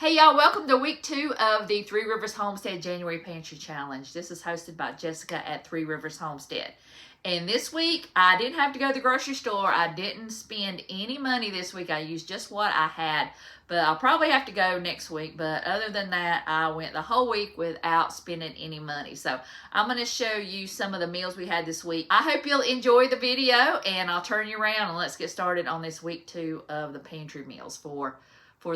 Hey y'all, welcome to week 2 of the Three Rivers Homestead January Pantry Challenge. This is hosted by Jessica at Three Rivers Homestead. And this week, I didn't have to go to the grocery store. I didn't spend any money this week. I used just what I had. But I'll probably have to go next week. But other than that, I went the whole week without spending any money. So I'm going to show you some of the meals we had this week. I hope you'll enjoy the video. And I'll turn you around and let's get started on this week 2 of the pantry meals for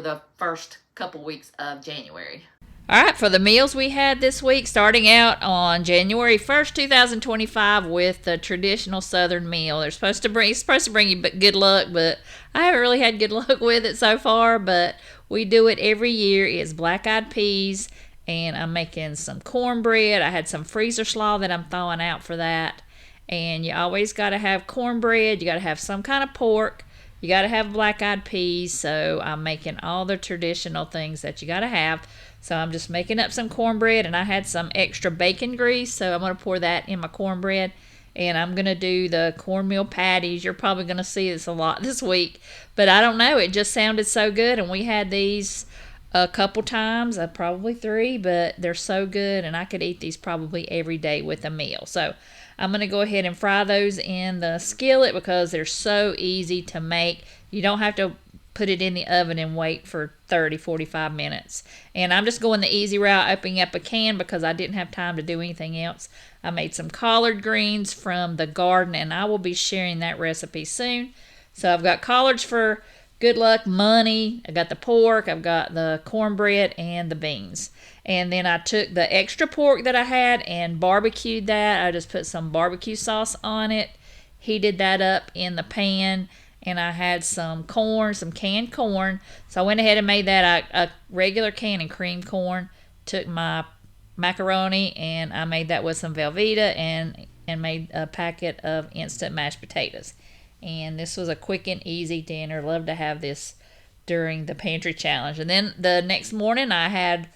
the first couple weeks of January. All right, for the meals we had this week, starting out on January 1st, 2025 with the traditional Southern meal. It's supposed to bring you good luck, but I haven't really had good luck with it so far, but we do it every year. It's black-eyed peas, and I'm making some cornbread. I had some freezer slaw that I'm thawing out for that, and you always got to have cornbread. You got to have some kind of pork. You got to have black-eyed peas, so I'm making all the traditional things that you got to have. So I'm just making up some cornbread, and I had some extra bacon grease, so I'm going to pour that in my cornbread. And I'm going to do the cornmeal patties. You're probably going to see this a lot this week, but I don't know. It just sounded so good, and we had these a couple times, probably 3, but they're so good, and I could eat these probably every day with a meal. So I'm going to go ahead and fry those in the skillet because they're so easy to make. You don't have to put it in the oven and wait for 30-45 minutes. And I'm just going the easy route, opening up a can because I didn't have time to do anything else. I made some collard greens from the garden, and I will be sharing that recipe soon. So I've got collards for good luck, money. I got the pork, I've got the cornbread, and the beans. And then I took the extra pork that I had and barbecued that. I just put some barbecue sauce on it, heated that up in the pan, and I had some corn, some canned corn. So I went ahead and made that a regular can and cream corn. Took my macaroni and I made that with some Velveeta and made a packet of instant mashed potatoes. And this was a quick and easy dinner. Love to have this during the pantry challenge. And then the next morning I had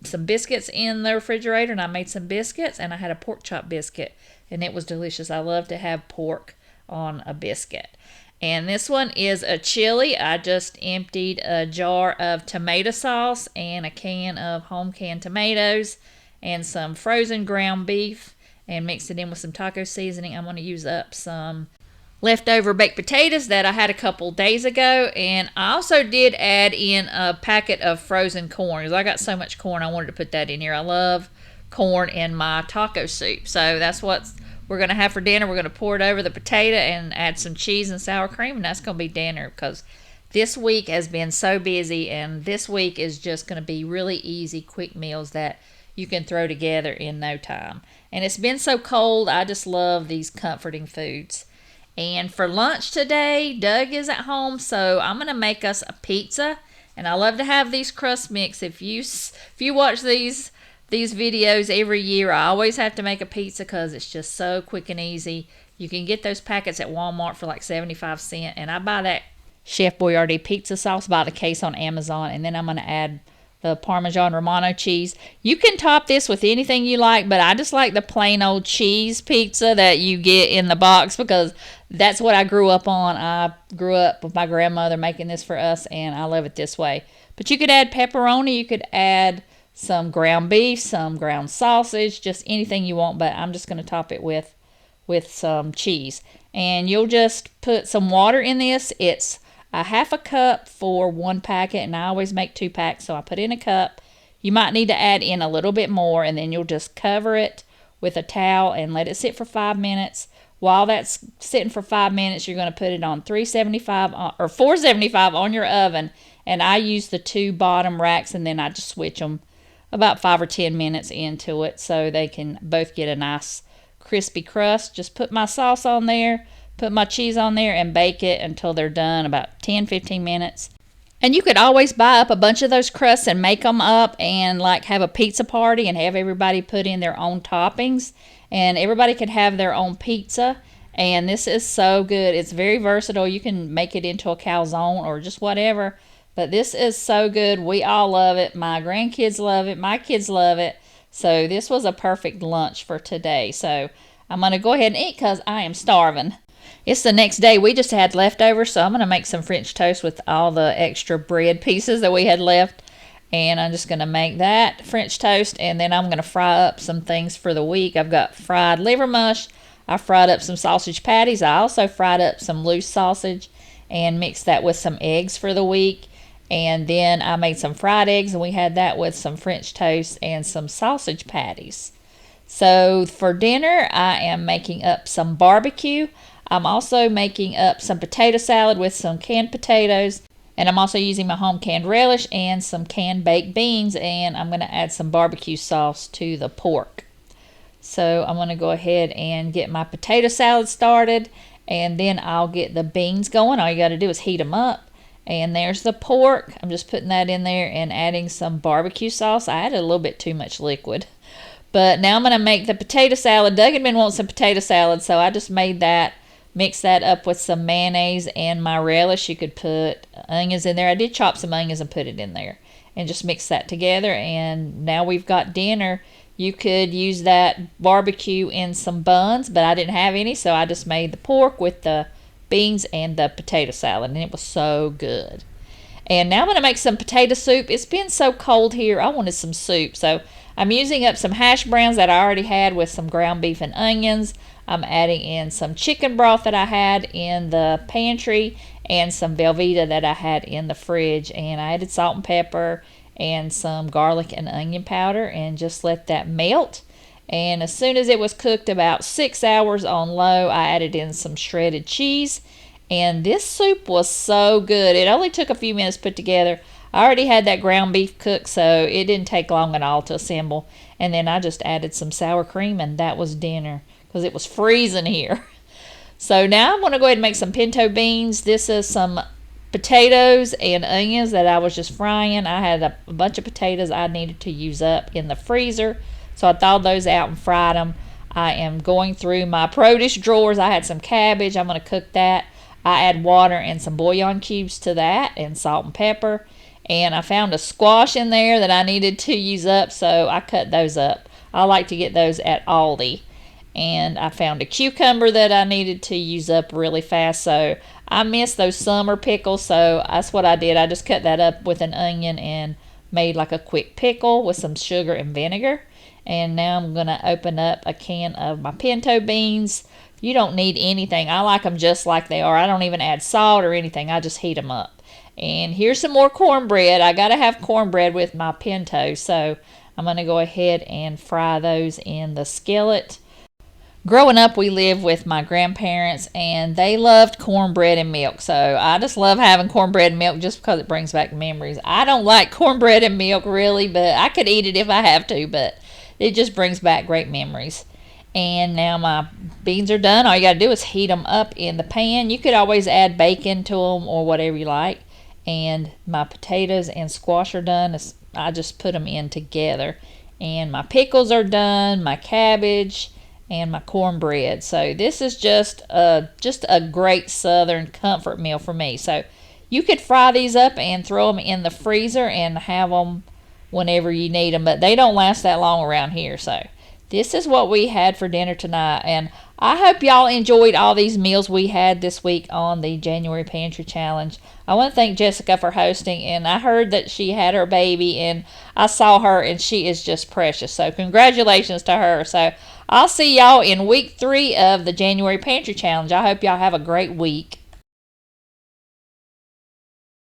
some biscuits in the refrigerator, and I made some biscuits, and I had a pork chop biscuit, and it was delicious. I love to have pork on a biscuit. And this one is a chili. I just emptied a jar of tomato sauce and a can of home canned tomatoes and some frozen ground beef and mixed it in with some taco seasoning. I'm going to use up some leftover baked potatoes that I had a couple days ago, and I also did add in a packet of frozen corn because I got so much corn I wanted to put that in here. I love corn in my taco soup, so that's what we're going to have for dinner. We're going to pour it over the potato and add some cheese and sour cream, and that's going to be dinner because this week has been so busy, and this week is just going to be really easy, quick meals that you can throw together in no time. And it's been so cold, I just love these comforting foods. And for lunch today, Doug is at home, so I'm going to make us a pizza. And I love to have these crust mix. If you watch these videos every year, I always have to make a pizza because it's just so quick and easy. You can get those packets at Walmart for like 75 cents. And I buy that Chef Boyardee pizza sauce by the case on Amazon. And then I'm going to add the Parmesan Romano cheese. You can top this with anything you like, but I just like the plain old cheese pizza that you get in the box because that's what I grew up on. I grew up with my grandmother making this for us, and I love it this way. But you could add pepperoni, you could add some ground beef, some ground sausage, just anything you want, but I'm just going to top it with some cheese. And you'll just put some water in this. It's a half a cup for 1 packet, and I always make 2 packs, so I put in a cup. You might need to add in a little bit more, and then you'll just cover it with a towel and let it sit for 5 minutes. While that's sitting for 5 minutes, you're going to put it on 375 or 475 on your oven, and I use the 2 bottom racks, and then I just switch them about 5 or 10 minutes into it so they can both get a nice crispy crust. Just put my sauce on there, put my cheese on there, and bake it until they're done, about 10-15 minutes. And you could always buy up a bunch of those crusts and make them up and like have a pizza party and have everybody put in their own toppings. And everybody could have their own pizza. And this is so good. It's very versatile. You can make it into a calzone or just whatever. But this is so good. We all love it. My grandkids love it. My kids love it. So this was a perfect lunch for today. So I'm going to go ahead and eat because I am starving. It's the next day. We just had leftovers, so I'm going to make some French toast with all the extra bread pieces that we had left. And I'm just going to make that French toast, and then I'm going to fry up some things for the week. I've got fried liver mush. I fried up some sausage patties. I also fried up some loose sausage and mixed that with some eggs for the week. And then I made some fried eggs, and we had that with some French toast and some sausage patties. So for dinner, I am making up some barbecue. I'm also making up some potato salad with some canned potatoes. And I'm also using my home canned relish and some canned baked beans. And I'm going to add some barbecue sauce to the pork. So I'm going to go ahead and get my potato salad started. And then I'll get the beans going. All you got to do is heat them up. And there's the pork. I'm just putting that in there and adding some barbecue sauce. I added a little bit too much liquid. But now I'm going to make the potato salad. Doug had been wanting some potato salad, so I just made that. Mix that up with some mayonnaise and my relish. You could put onions in there. I did chop some onions and put it in there. And just mix that together. And now we've got dinner. You could use that barbecue in some buns, but I didn't have any, so I just made the pork with the beans and the potato salad. And it was so good. And now I'm going to make some potato soup. It's been so cold here. I wanted some soup. So I'm using up some hash browns that I already had with some ground beef and onions. I'm adding in some chicken broth that I had in the pantry and some Velveeta that I had in the fridge. And I added salt and pepper and some garlic and onion powder and just let that melt. And as soon as it was cooked about 6 hours on low, I added in some shredded cheese. And this soup was so good. It only took a few minutes to put together. I already had that ground beef cooked, so it didn't take long at all to assemble. And then I just added some sour cream, and that was dinner because it was freezing here. So now I'm going to go ahead and make some pinto beans. This is some potatoes and onions that I was just frying. I had a bunch of potatoes I needed to use up in the freezer, so I thawed those out and fried them. I am going through my produce drawers. I had some cabbage. I'm going to cook that. I add water and some bouillon cubes to that and salt and pepper. And I found a squash in there that I needed to use up, so I cut those up. I like to get those at Aldi. And I found a cucumber that I needed to use up really fast, so I missed those summer pickles, so that's what I did. I just cut that up with an onion and made like a quick pickle with some sugar and vinegar. And now I'm going to open up a can of my pinto beans. You don't need anything. I like them just like they are. I don't even add salt or anything. I just heat them up. And here's some more cornbread. I got to have cornbread with my pinto, so I'm going to go ahead and fry those in the skillet. Growing up, we lived with my grandparents, and they loved cornbread and milk. So I just love having cornbread and milk just because it brings back memories. I don't like cornbread and milk really, but I could eat it if I have to, but it just brings back great memories. And now my beans are done. All you got to do is heat them up in the pan. You could always add bacon to them or whatever you like. And my potatoes and squash are done. I just put them in together. And my pickles are done, my cabbage, and my cornbread. So this is just a great southern comfort meal for me. So you could fry these up and throw them in the freezer and have them whenever you need them. But they don't last that long around here. So this is what we had for dinner tonight. And I hope y'all enjoyed all these meals we had this week on the January Pantry Challenge. I want to thank Jessica for hosting, and I heard that she had her baby, and I saw her, and she is just precious. So congratulations to her. So I'll see y'all in week 3 of the January Pantry Challenge. I hope y'all have a great week.